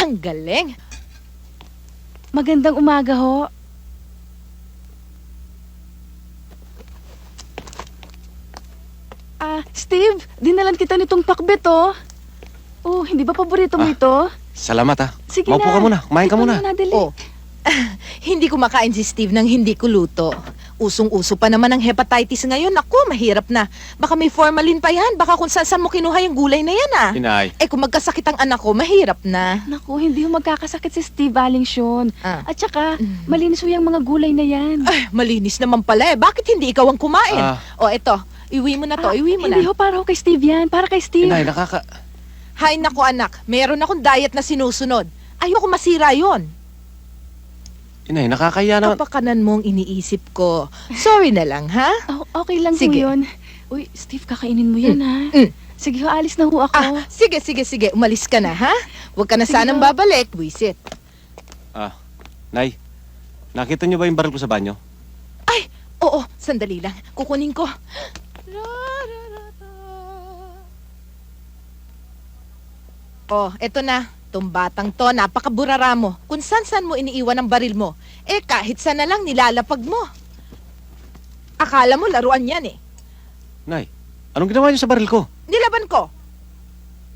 Ang galing. Magandang umaga ho. Steve, dinalan kita nitong pakbet, oh. Oh, hindi ba paborito mo ito? Salamat ha. Sige Maupo na. ka muna. Kumain ka Ikaw muna. na, dali. Oh, hindi kumakain si Steve nang hindi ko luto. Usong-uso pa naman ang hepatitis ngayon. Ako, mahirap na. Baka may formalin pa yan. Baka kung saan mo kinuha yung gulay na yan, ah. Inay. Eh, kung magkasakit ang anak ko, mahirap na. Naku, hindi ho magkakasakit si Steve Aling-Sean. Ah. At saka, malinis ho yung mga gulay na yan. Ay, malinis naman pala eh. Bakit hindi ikaw ang kumain? O, eto. Iwi mo na to. Iwi mo na. Hindi ho, para ho kay Steve yan. Para kay Steve. Inay, Hay nako anak, meron akong diet na sinusunod. Ayoko masira yon. Inay, nakakaya naman. Kapakanan mo ang iniisip ko. Sorry na lang, ha? Oh, okay lang Sige. ho yun. Uy, Steve, kakainin mo yan, ha? Sige ho, alis na ho ako. Sige. Umalis ka na, ha? Huwag ka na Sige sanang ho. babalik. Buisit. Nay, nakita niyo ba yung baril ko sa banyo? Ay, oo. Sandali lang. Kukunin ko. Oh, eto na. Itong batang to, napakaburara mo. Kung saan mo iniiwan ang baril mo, eh kahit saan na lang nilalapag mo. Akala mo laruan yan eh. Nay, anong ginawa niyo sa baril ko? Nilaban ko.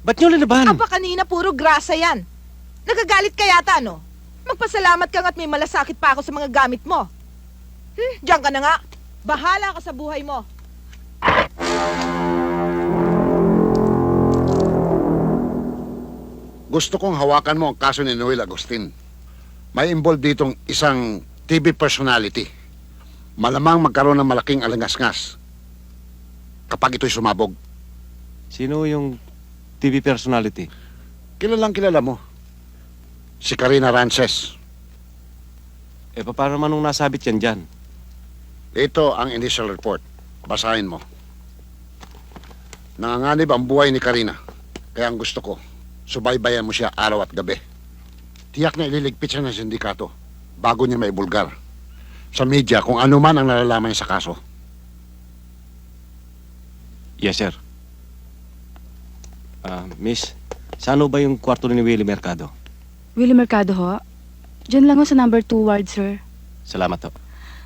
Ba't niyo lalaban? Aba kanina puro grasa yan. Nagagalit ka yata, no? Magpasalamat ka nga't may malasakit pa ako sa mga gamit mo. Diyan ka na nga. Bahala ka sa buhay mo. Gusto kong hawakan mo ang kaso ni Noel Agustin. May involved ditong isang TV personality. Malamang magkaroon ng malaking alangas-ngas kapag ito'y sumabog. Sino yung TV personality? Kilalang kilala mo. Si Karina Rances. Eh, paano naman nung nasabit yan dyan? Ito ang initial report. Basahin mo. Nanganganib ang buhay ni Karina. Kaya ang gusto ko, subaybayan mo siya araw at gabi. Tiyak na ililigpit siya ng sindikato bago niya maibulgar sa media kung ano man ang nalalaman niya sa kaso. Yes, sir. Miss, saan ho ba yung kwarto ni Willie Mercado? Willie Mercado ho? Diyan lang ho sa number 2 ward, sir. Salamat ho.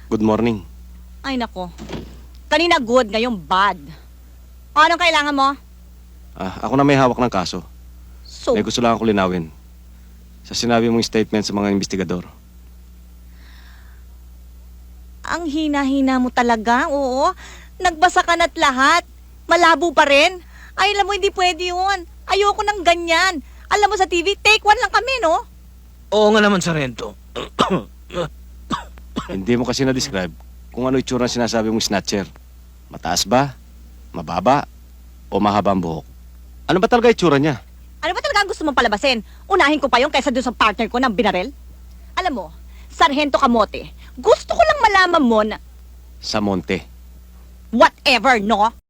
Good morning. Ay nako. Kanina good, ngayong bad. O anong kailangan mo? Ako na may hawak ng kaso. So, May gusto lang ako linawin. Sa sinabi mong statement sa mga investigador. ang hina-hina mo talaga, oo. Nagbasa ka na't lahat. Malabo pa rin. Ay, alam mo, hindi pwede yun. Ayoko ng ganyan. Alam mo sa TV, take one lang kami, no? Oo nga naman, Sarento. Hindi mo kasi na-describe kung ano itsura ang sinasabi mong snatcher. Mataas ba? Mababa? O mahaba ang buhok? Ano ba talaga itsura niya? Ano ba talaga ang gusto mong palabasin? Unahin ko pa yung kaysa doon sa partner ko ng binarel? Alam mo, Sargento Kamote, gusto ko lang malaman mo na Sa monte. whatever, no?